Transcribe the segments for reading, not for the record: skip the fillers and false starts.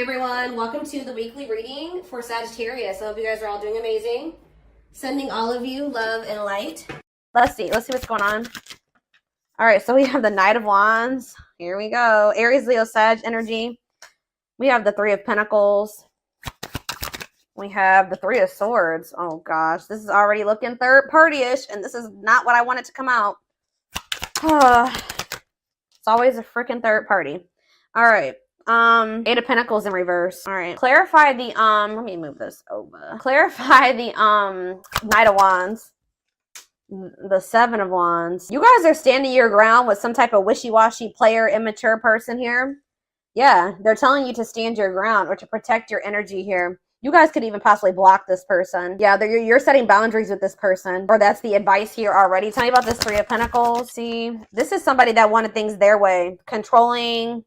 everyone, welcome to the weekly reading for Sagittarius. I hope you guys are all doing amazing. Sending all of you love and light. Let's see what's going on. All right, so we have the Knight of Wands. Here we go. Aries, Leo, Sag energy. We have the Three of Pentacles. We have the Three of Swords. Oh gosh, this is already looking third party-ish, and this is not what I wanted to come out. It's always a freaking third party. All right. Eight of Pentacles in reverse. All right. Clarify the let me move this over. Clarify the Knight of Wands. The Seven of Wands. You guys are standing your ground with some type of wishy-washy player, immature person here. Yeah, they're telling you to stand your ground or to protect your energy here. You guys could even possibly block this person. Yeah, you're setting boundaries with this person, or that's the advice here already. Tell me about this Three of Pentacles. See, this is somebody that wanted things their way. Controlling.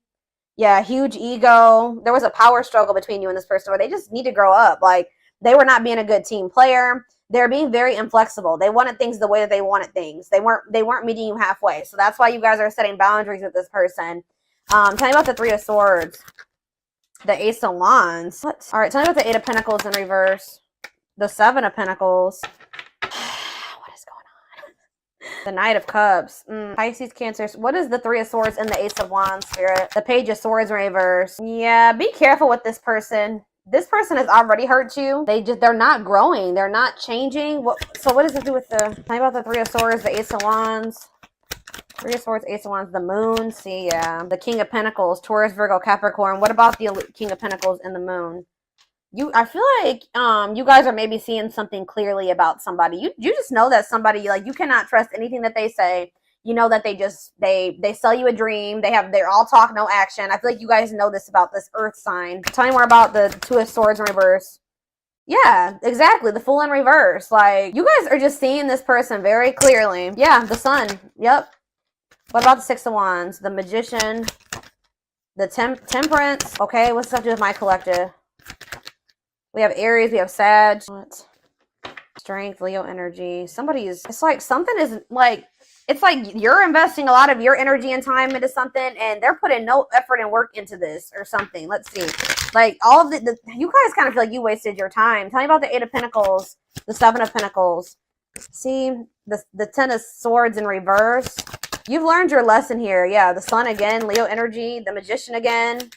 Yeah, huge ego. There was a power struggle between you and this person where they just need to grow up. Like, they were not being a good team player. They're being very inflexible. They wanted things the way that they wanted things. They weren't meeting you halfway. So that's why you guys are setting boundaries with this person. Tell me about the Three of Swords. The Ace of Wands. What? All right, tell me about the Eight of Pentacles in reverse. The Seven of Pentacles. What is going on? The Knight of Cups. Pisces, Cancer. What is the Three of Swords and the Ace of Wands, Spirit? The Page of Swords in reverse. Yeah, be careful with this person. This person has already hurt you. They're not growing. They're not changing. So what does it do with the... Tell me about the Three of Swords, the Ace of Wands. Three of Swords, Ace of Wands, the Moon. See, yeah. The King of Pentacles, Taurus, Virgo, Capricorn. What about the King of Pentacles and the Moon? I feel like you guys are maybe seeing something clearly about somebody. You just know that somebody, like, you cannot trust anything that they say. You know that they sell you a dream. They're all talk, no action. I feel like you guys know this about this Earth sign. Tell me more about the Two of Swords in reverse. Yeah, exactly. The Fool in reverse. Like, you guys are just seeing this person very clearly. Yeah, the Sun. Yep. What about the Six of Wands? The Magician. The Temperance. Okay, what's this have to do with my collective? We have Aries. We have Sag. What? Strength, Leo energy. It's like something is like, it's like you're investing a lot of your energy and time into something, and they're putting no effort and work into this or something. Let's see. Like, all of you guys kind of feel like you wasted your time. Tell me about the Eight of Pentacles, the Seven of Pentacles. See, the Ten of Swords in reverse. You've learned your lesson here. Yeah, the Sun again, Leo energy, the Magician again,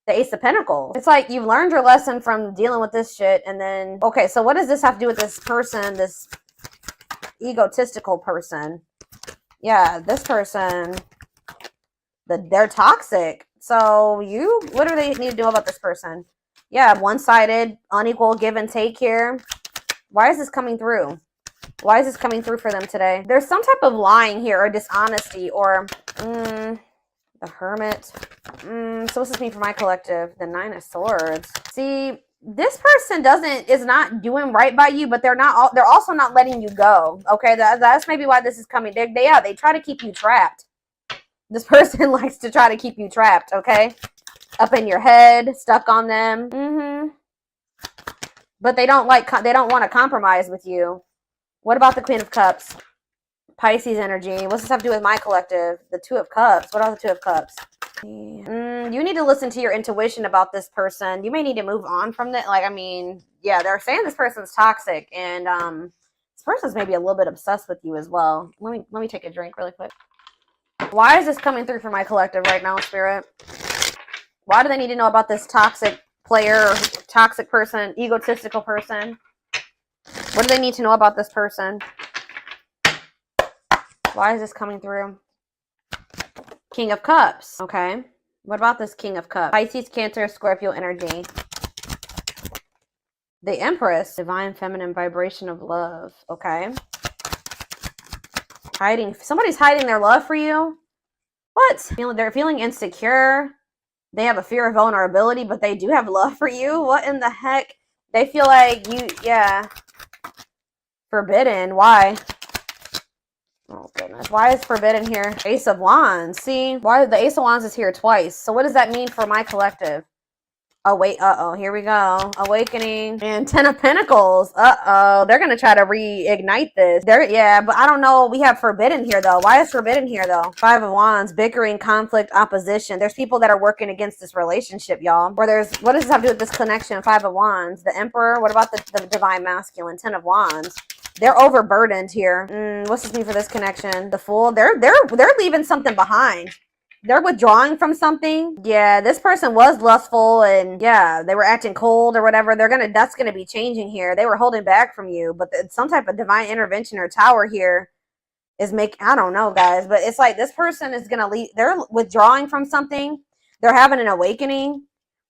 the Ace of Pentacles. It's like you've learned your lesson from dealing with this shit, and then, okay, so what does this have to do with this person, this egotistical person? Yeah, this person, they're toxic. So what do they need to know about this person? Yeah, one-sided, unequal give and take here. Why is this coming through? Why is this coming through for them today? There's some type of lying here or dishonesty or the Hermit. So what's this mean for my collective? The Nine of Swords. See, this person is not doing right by you, but they're also not letting you go. Okay, that's maybe why this is coming. They try to keep you trapped. This person likes to try to keep you trapped. Okay, up in your head, stuck on them. But they don't want to compromise with you. What about the Queen of Cups? Pisces energy. What's this have to do with my collective? The Two of Cups. What are the Two of Cups? You need to listen to your intuition about this person. You may need to move on from that. Like, I mean, yeah, they're saying this person's toxic, and this person's maybe a little bit obsessed with you as well. Let me take a drink really quick. Why is this coming through for my collective right now, Spirit? Why do they need to know about this toxic player, toxic person, egotistical person? What do they need to know about this person? Why is this coming through? King of Cups. Okay. What about this King of Cups? Pisces, Cancer, Scorpio energy. The Empress. Divine feminine vibration of love. Okay. Somebody's hiding their love for you. What? They're feeling insecure. They have a fear of vulnerability, but they do have love for you. What in the heck? They feel like yeah. Forbidden. Why? Oh, goodness. Why is forbidden here? Ace of Wands. See? Why the Ace of Wands is here twice. So what does that mean for my collective? Oh, wait. Uh-oh. Here we go. Awakening. And Ten of Pentacles. Uh-oh. They're going to try to reignite this. Yeah, but I don't know. We have Forbidden here, though. Why is Forbidden here, though? Five of Wands. Bickering, conflict, opposition. There's people that are working against this relationship, y'all. Or there's... What does this have to do with this connection? Five of Wands. The Emperor. What about the Divine Masculine? Ten of Wands. They're overburdened here. What's this mean for this connection? The Fool. They're leaving something behind. They're withdrawing from something. Yeah, this person was lustful and yeah, they were acting cold or whatever. That's gonna be changing here. They were holding back from you, but some type of divine intervention or tower here is I don't know, guys, but it's like this person is gonna leave. They're withdrawing from something. They're having an awakening.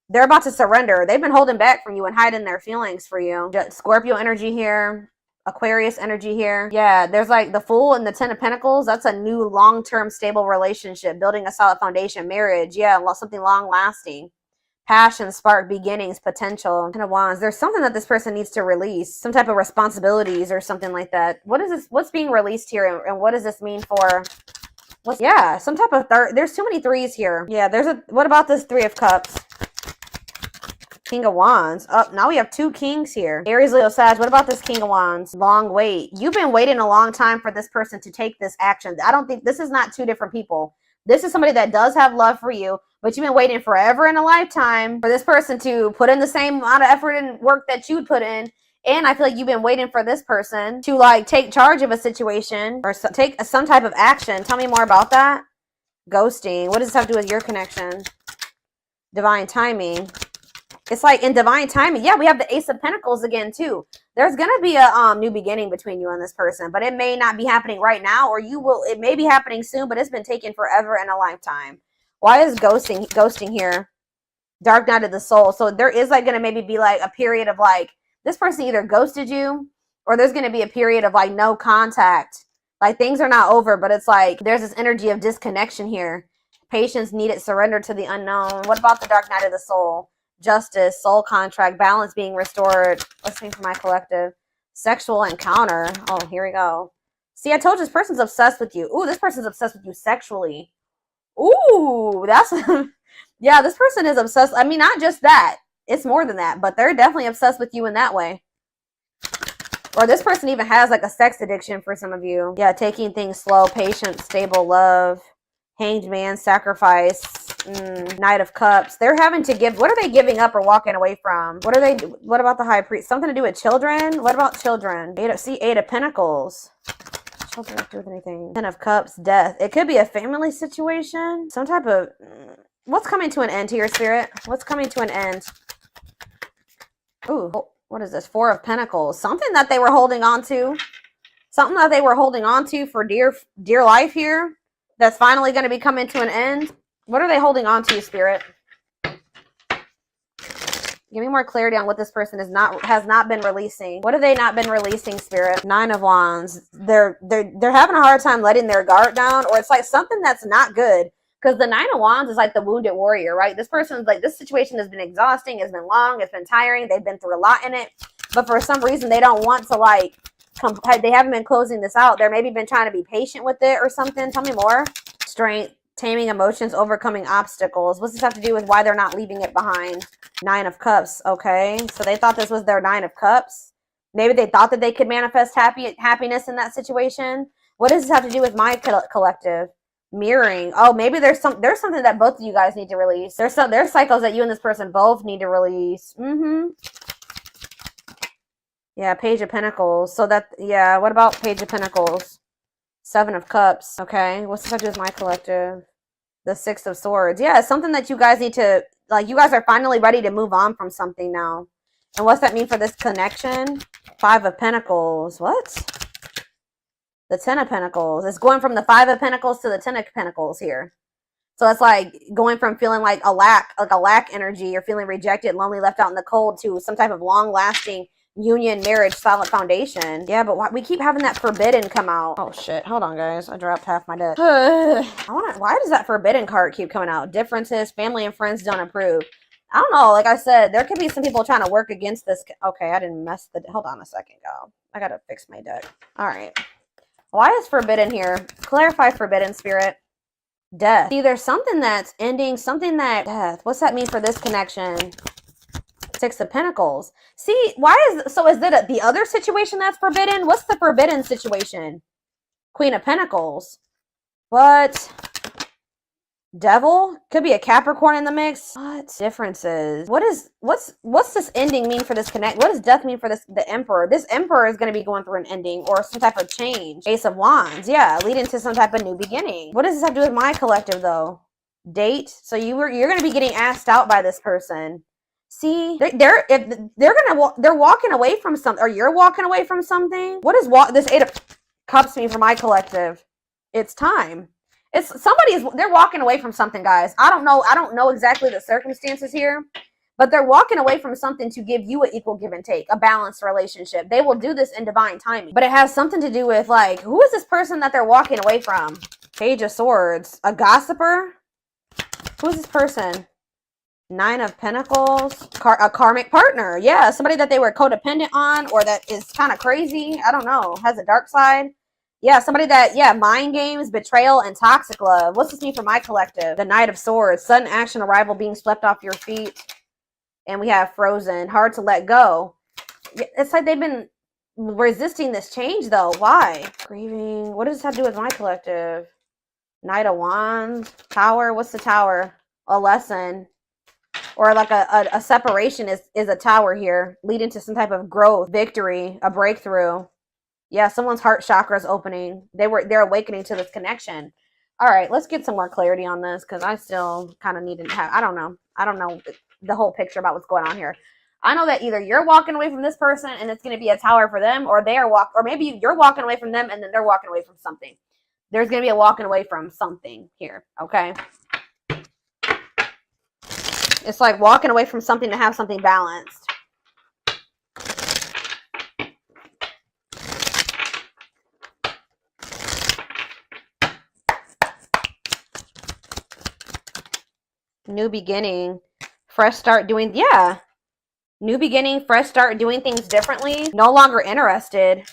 They're about to surrender. They've been holding back from you and hiding their feelings for you. Scorpio energy here. Aquarius energy here. Yeah, there's like the Fool and the Ten of Pentacles. That's a new long-term stable relationship, building a solid foundation, marriage. Yeah, something long-lasting. Passion, spark, beginnings, potential. Ten of Wands. There's something that this person needs to release. Some type of responsibilities or something like that. What is this? What's being released here and what does this mean for... Yeah, some type of there's too many threes here. Yeah, what about this Three of Cups? King of Wands. Oh, now we have two kings here. Aries, Leo, Sag. What about this King of Wands? Long wait. You've been waiting a long time for this person to take this action. I don't think this is not two different people. This is somebody that does have love for you, but you've been waiting forever in a lifetime for this person to put in the same amount of effort and work that you'd put in. And I feel like you've been waiting for this person to like take charge of a situation or take some type of action. Tell me more about that. Ghosting. What does this have to do with your connection? Divine timing. It's like in divine timing. Yeah, we have the Ace of Pentacles again, too. There's going to be a new beginning between you and this person, but it may not be happening right now, or it may be happening soon, but it's been taken forever in a lifetime. Why is ghosting here? Dark night of the soul. So there is like going to maybe be like a period of like, this person either ghosted you, or there's going to be a period of like no contact. Like things are not over, but it's like there's this energy of disconnection here. Patience needed, surrender to the unknown. What about the dark night of the soul? Justice, soul contract, balance being restored. What's the name for my collective? Sexual encounter. Oh, here we go. See, I told you this person's obsessed with you. Ooh, this person's obsessed with you sexually. Ooh, that's... Yeah, this person is obsessed. I mean, not just that. It's more than that, but they're definitely obsessed with you in that way. Or this person even has like a sex addiction for some of you. Yeah, taking things slow, patient, stable love. Hanged man, sacrifice. Knight of Cups. They're having to give. What are they giving up or walking away from? What about the High Priest? Something to do with children? What about children? Eight of Pentacles. Children have to do with anything. Ten of Cups. Death. It could be a family situation. Some type of... What's coming to an end here, Spirit? What's coming to an end? Ooh. What is this? Four of Pentacles. Something that they were holding on to. Something that they were holding on to for dear life here. That's finally going to be coming to an end. What are they holding on to, Spirit? Give me more clarity on what this person has not been releasing. What have they not been releasing, Spirit? Nine of Wands. They're having a hard time letting their guard down, or it's like something that's not good. Because the Nine of Wands is like the wounded warrior, right? This person's like, this situation has been exhausting, it's been long, it's been tiring, they've been through a lot in it. But for some reason, they don't want to like, they haven't been closing this out. They're maybe been trying to be patient with it or something. Tell me more. Strength. Taming emotions, overcoming obstacles. What's this have to do with why they're not leaving it behind? Nine of Cups. Okay. So they thought this was their Nine of Cups. Maybe they thought that they could manifest happiness in that situation. What does this have to do with my collective? Mirroring. Oh, maybe there's something that both of you guys need to release. There's cycles that you and this person both need to release. Yeah, Page of Pentacles. So that, yeah, what about Page of Pentacles? Seven of Cups. Okay. What's this have to do with my collective? The Six of Swords. Yeah, it's something that you guys need to, like, you guys are finally ready to move on from something now. And what's that mean for this connection? Five of Pentacles. What? The Ten of Pentacles. It's going from the Five of Pentacles to the Ten of Pentacles here. So it's like going from feeling like a lack energy or feeling rejected, lonely, left out in the cold to some type of long-lasting union, marriage, solid foundation. Yeah, but we keep having that forbidden come out. Oh shit, hold on guys, I dropped half my deck. Why does that forbidden card keep coming out? Differences, family and friends don't approve. I don't know, like I said, there could be some people trying to work against this. Okay, I didn't mess hold on a second, y'all. I gotta fix my deck. All right, why is forbidden here? Clarify forbidden, Spirit. Death. See, there's something that's ending, something that death. What's that mean for this connection? Six of Pentacles. See, so is it the other situation that's forbidden? What's the forbidden situation? Queen of Pentacles. What? Devil? Could be a Capricorn in the mix. What differences? What's this ending mean for this connect? What does death mean for the Emperor? This Emperor is going to be going through an ending or some type of change. Ace of Wands. Yeah, leading to some type of new beginning. What does this have to do with my collective though? Date. So you're going to be getting asked out by this person. See, they're walking away from something, or you're walking away from something. What does this Eight of Cups mean for my collective? It's time. They're walking away from something, guys. I don't know exactly the circumstances here, but they're walking away from something to give you an equal give and take, a balanced relationship. They will do this in divine timing, but it has something to do with, like, who is this person that they're walking away from? Page of Swords. A gossiper? Who is this person? Nine of Pentacles. A karmic partner. Yeah, somebody that they were codependent on, or that is kind of crazy. I don't know. Has a dark side. Yeah, somebody that, mind games, betrayal, and toxic love. What's this mean for my collective? The Knight of Swords. Sudden action, arrival, being swept off your feet. And we have Frozen. Hard to let go. It's like they've been resisting this change, though. Why? Grieving. What does this have to do with my collective? Knight of Wands. Tower. What's the Tower? A lesson. Or like a separation is a tower here. Leading to some type of growth, victory, a breakthrough. Yeah, someone's heart chakra is opening. They're awakening to this connection. All right, let's get some more clarity on this, because I still kind of need to have, I don't know the whole picture about what's going on here. I know that either you're walking away from this person and it's going to be a tower for them, or or maybe you're walking away from them and then they're walking away from something. There's going to be a walking away from something here, okay? It's like walking away from something to have something balanced. New beginning, fresh start doing, new beginning, fresh start doing things differently. No longer interested.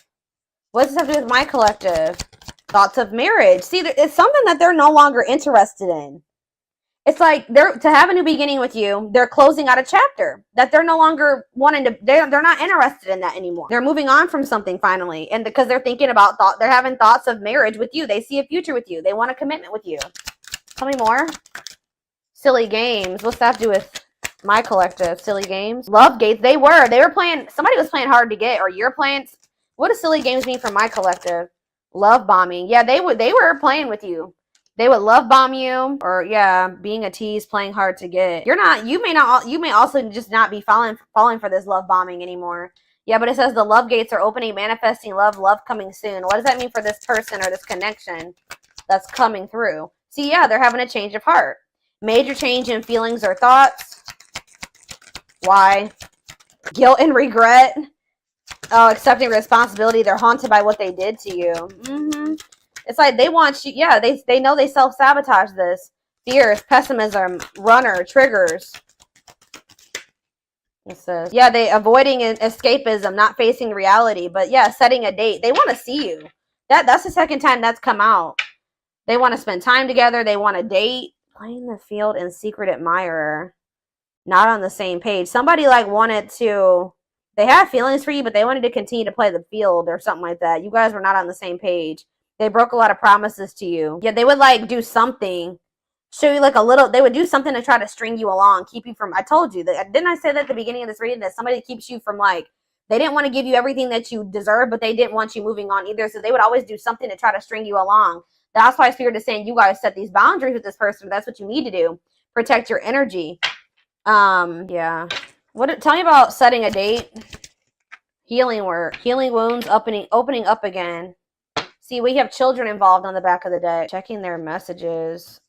What does this have to do with my collective? Thoughts of marriage. See, it's something that they're no longer interested in. It's like to have a new beginning with you, they're closing out a chapter that they're no longer wanting to, they're not interested in that anymore. They're moving on from something finally. And because they're thinking about they're having thoughts of marriage with you. They see a future with you. They want a commitment with you. Tell me more. Silly games. What's that have to do with my collective? Silly games. Love gates. They were playing, somebody was playing hard to get, or you're playing. What does silly games mean for my collective? Love bombing. Yeah, they were playing with you. They would love bomb you, or being a tease, playing hard to get. You may also just not be falling for this love bombing anymore. Yeah, but it says the love gates are opening, manifesting love coming soon. What does that mean for this person or this connection that's coming through? See, they're having a change of heart. Major change in feelings or thoughts. Why? Guilt and regret. Oh, accepting responsibility. They're haunted by what they did to you. It's like they want you. Yeah, they know they self-sabotage this. Fears, pessimism, runner, triggers. It says, they avoiding escapism, not facing reality. But setting a date. They want to see you. That's the second time that's come out. They want to spend time together. They want to date. Playing the field and secret admirer. Not on the same page. Somebody wanted to, they have feelings for you, but they wanted to continue to play the field or something like that. You guys were not on the same page. They broke a lot of promises to you. Yeah, they would do something. Show you they would do something to try to string you along. Keep you from, I told you that, didn't I say that at the beginning of this reading, that somebody keeps you from they didn't want to give you everything that you deserve, but they didn't want you moving on either. So they would always do something to try to string you along. That's why Spirit is saying you guys set these boundaries with this person. That's what you need to do. Protect your energy. Tell me about setting a date. Healing work. Healing wounds, opening up again. See, we have children involved on the back of the deck. Checking their messages.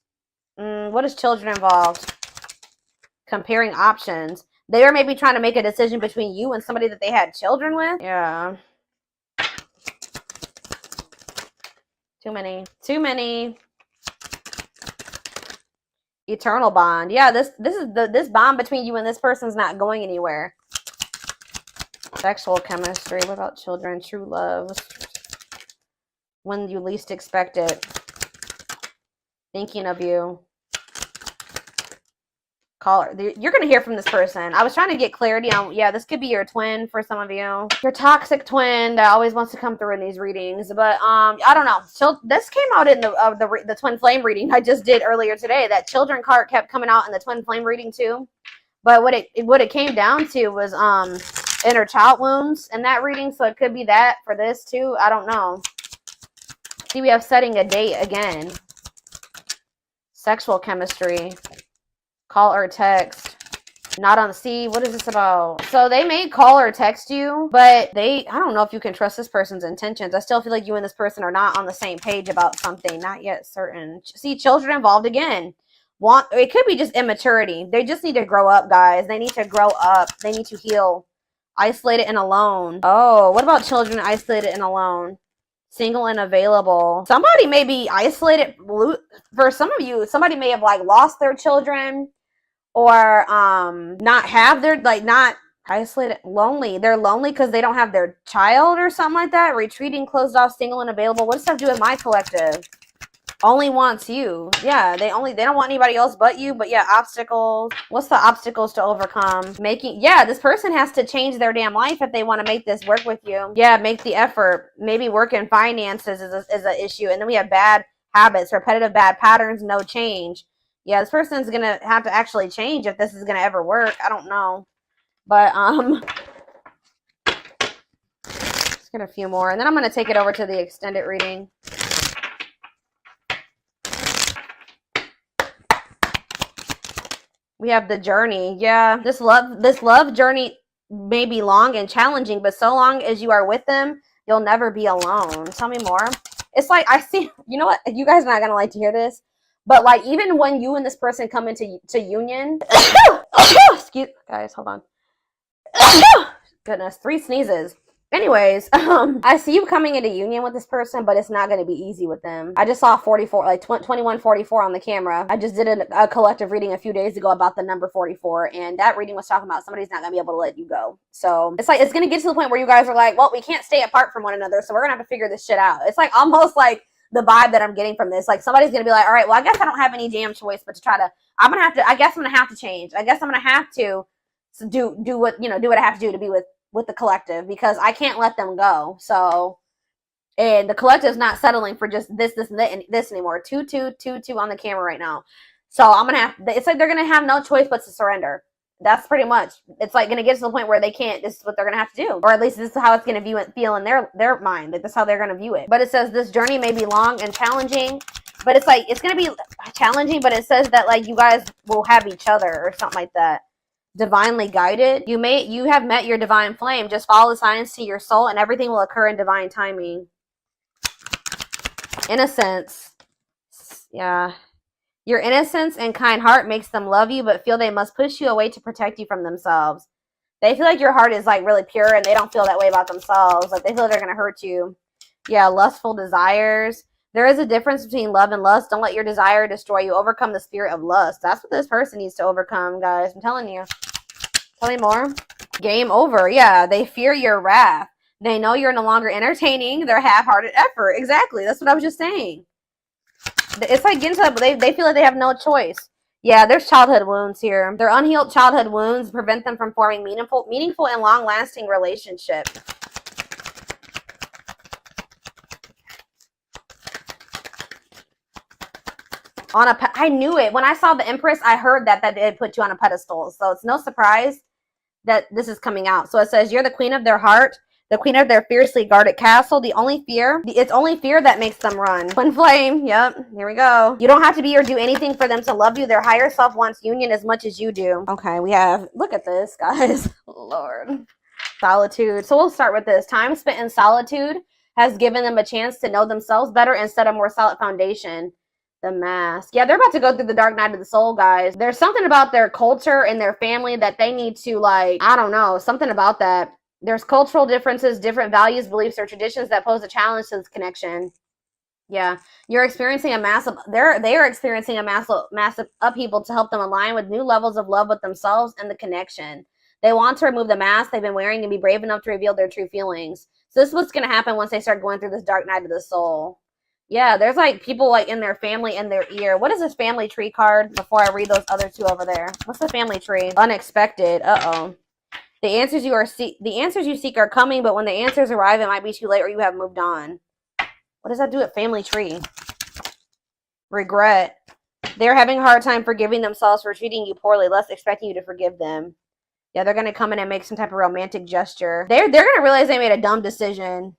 What is children involved? Comparing options. They are maybe trying to make a decision between you and somebody that they had children with. Yeah. Too many. Eternal bond. Yeah, this bond between you and this person's not going anywhere. Sexual chemistry. What about children? True love. When you least expect it. Thinking of you. Caller, you're gonna hear from this person. I was trying to get clarity on, yeah, this could be your twin for some of you, your toxic twin that always wants to come through in these readings. But I don't know. So this came out in the twin flame reading I just did earlier today. That children card kept coming out in the twin flame reading too. But what it came down to was inner child wounds in that reading. So it could be that for this too. I don't know. See, we have setting a date again. Sexual chemistry. Call or text. Not on C. What is this about? So they may call or text you, but I don't know if you can trust this person's intentions. I still feel like you and this person are not on the same page about something. Not yet certain. See, children involved again. It could be just immaturity. They just need to grow up, guys. They need to grow up. They need to heal. Isolated and alone. Oh, what about children isolated and alone? Single and available. Somebody may be isolated. For some of you, somebody may have like lost their children. Or not have their, like, not isolated, lonely. They're lonely because they don't have their child or something like that. Retreating, closed off, single and available. What does that have to do with my collective? Only wants you. Yeah, they don't want anybody else but you. But yeah, obstacles. What's the obstacles to overcome? Yeah, this person has to change their damn life if they want to make this work with you. Yeah, make the effort. Maybe work in finances is an issue. And then we have bad habits, repetitive bad patterns, no change. Yeah, this person's going to have to actually change if this is going to ever work. I don't know. But, let's get a few more. And then I'm going to take it over to the extended reading. We have the journey. Yeah, this love journey may be long and challenging, but so long as you are with them, you'll never be alone. Tell me more. It's like, I see, you know what? You guys are not going to like to hear this. But like, even when you and this person come into union, excuse, guys, hold on. Goodness, 3 sneezes. Anyways, I see you coming into union with this person, but it's not going to be easy with them. I just saw 44, like 2144 on the camera. I just did a collective reading a few days ago about the number 44, and that reading was talking about somebody's not going to be able to let you go. So it's like, it's going to get to the point where you guys are like, well, we can't stay apart from one another, so we're going to have to figure this shit out. It's like almost like the vibe that I'm getting from this. Like, somebody's going to be like, all right, well, I guess I don't have any damn choice but to try to, I guess I'm going to have to change. I guess I'm going to have to do what I have to do to be with the collective, because I can't let them go. So, and the collective's not settling for just this and this anymore. 2 on the camera right now. So I'm going to have, it's like they're going to have no choice but to surrender. That's pretty much, it's like going to get to the point where they can't, this is what they're going to have to do. Or at least this is how it's going to feel in their mind. Like, this is how they're going to view it. But it says this journey may be long and challenging, but it's like, it's going to be challenging, but it says that like you guys will have each other or something like that. Divinely guided. You have met your divine flame. Just follow the signs to your soul and everything will occur in divine timing. Innocence. Yeah. Your innocence and kind heart makes them love you, but feel they must push you away to protect you from themselves. They feel like your heart is like really pure and they don't feel that way about themselves. Like, they feel they're going to hurt you. Yeah, lustful desires. There is a difference between love and lust. Don't let your desire destroy you. Overcome the spirit of lust. That's what this person needs to overcome, guys. I'm telling you. Tell me more. Game over. Yeah, they fear your wrath. They know you're no longer entertaining their half-hearted effort. Exactly. That's what I was just saying. It's like getting to that, they feel like they have no choice. Yeah, there's childhood wounds here. Their unhealed childhood wounds prevent them from forming meaningful and long-lasting relationships. I knew it. When I saw the Empress, I heard that they had put you on a pedestal. So it's no surprise that this is coming out. So it says, you're the queen of their heart, the queen of their fiercely guarded castle. It's only fear that makes them run. Twin flame. Yep. Here we go. You don't have to be or do anything for them to love you. Their higher self wants union as much as you do. Okay, we have, look at this, guys. Lord. Solitude. So we'll start with this. Time spent in solitude has given them a chance to know themselves better and set a more solid foundation. The mask. Yeah, they're about to go through the dark night of the soul, guys. There's something about their culture and their family that they need to, like, I don't know, something about that. There's cultural differences, different values, beliefs, or traditions that pose a challenge to this connection. Yeah, you're experiencing they are experiencing a massive upheaval to help them align with new levels of love with themselves and the connection. They want to remove the mask they've been wearing and be brave enough to reveal their true feelings. So this is what's going to happen once they start going through this dark night of the soul. Yeah, there's like people like in their family in their ear. What is this family tree card before I read those other two over there? What's the family tree? Unexpected. Uh-oh. The answers you seek are coming, but when the answers arrive, it might be too late or you have moved on. What does that do at family tree? Regret. They're having a hard time forgiving themselves for treating you poorly, less expecting you to forgive them. Yeah, they're gonna come in and make some type of romantic gesture. They're gonna realize they made a dumb decision.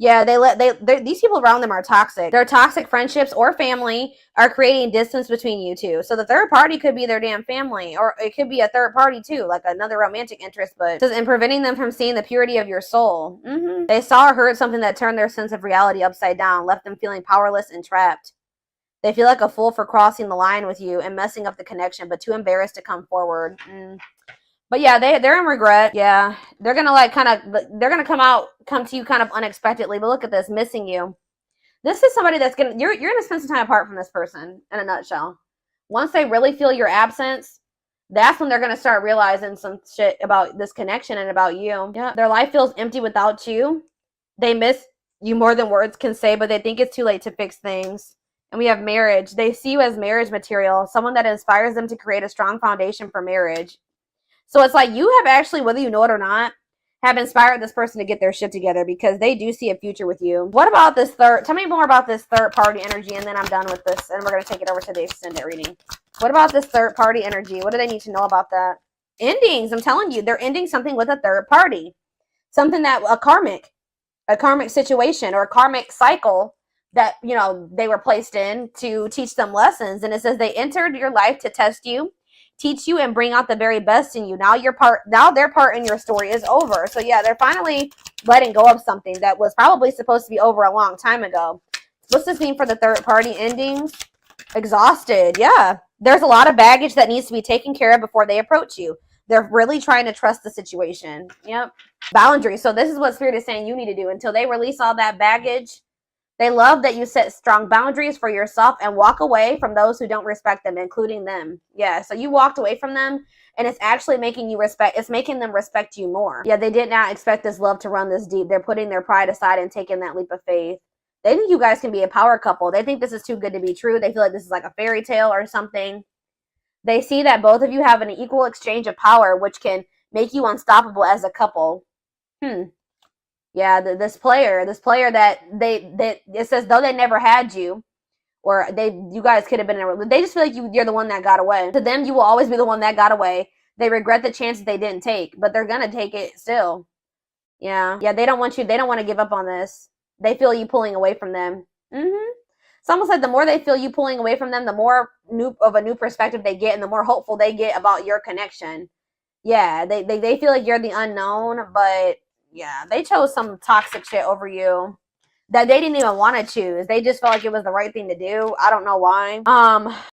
Yeah, these people around them are toxic. Their toxic friendships or family are creating distance between you two. So the third party could be their damn family, or it could be a third party too, like another romantic interest. But it says, in preventing them from seeing the purity of your soul. They saw or heard something that turned their sense of reality upside down, left them feeling powerless and trapped. They feel like a fool for crossing the line with you and messing up the connection, but too embarrassed to come forward. But yeah, they're in regret. Yeah, they're gonna like they're gonna come to you kind of unexpectedly. But look at this, missing you. This is somebody that's you're gonna spend some time apart from this person. In a nutshell, once they really feel your absence, that's when they're gonna start realizing some shit about this connection and about you. Yeah, their life feels empty without you. They miss you more than words can say, but they think it's too late to fix things. And we have marriage. They see you as marriage material, someone that inspires them to create a strong foundation for marriage. So it's like you have actually, whether you know it or not, have inspired this person to get their shit together because they do see a future with you. What about this tell me more about this third party energy, and then I'm done with this and we're going to take it over to the extended reading. What about this third party energy? What do they need to know about that? Endings. I'm telling you, they're ending something with a third party. Something that a karmic situation or a karmic cycle that, you know, they were placed in to teach them lessons. And it says they entered your life to test you, teach you, and bring out the very best in you. Now their part in your story is over. So yeah, they're finally letting go of something that was probably supposed to be over a long time ago. What's this mean for the third party endings? Exhausted. Yeah, there's a lot of baggage that needs to be taken care of before they approach you. They're really trying to trust the situation. Yep. Boundaries. So this is what Spirit is saying you need to do until they release all that baggage. They love that you set strong boundaries for yourself and walk away from those who don't respect them, including them. Yeah, so you walked away from them, and it's actually making it's making them respect you more. Yeah, they did not expect this love to run this deep. They're putting their pride aside and taking that leap of faith. They think you guys can be a power couple. They think this is too good to be true. They feel like this is like a fairy tale or something. They see that both of you have an equal exchange of power, which can make you unstoppable as a couple. Yeah, this player that it says though they never had you, or you guys could have been they just feel like you're the one that got away. To them, you will always be the one that got away. They regret the chances they didn't take, but they're gonna take it still. Yeah, they don't want to give up on this. They feel you pulling away from them. It's almost like the more they feel you pulling away from them, the more of a new perspective they get, and the more hopeful they get about your connection. Yeah, they feel like you're the unknown, but yeah, they chose some toxic shit over you that they didn't even want to choose. They just felt like it was the right thing to do. I don't know why.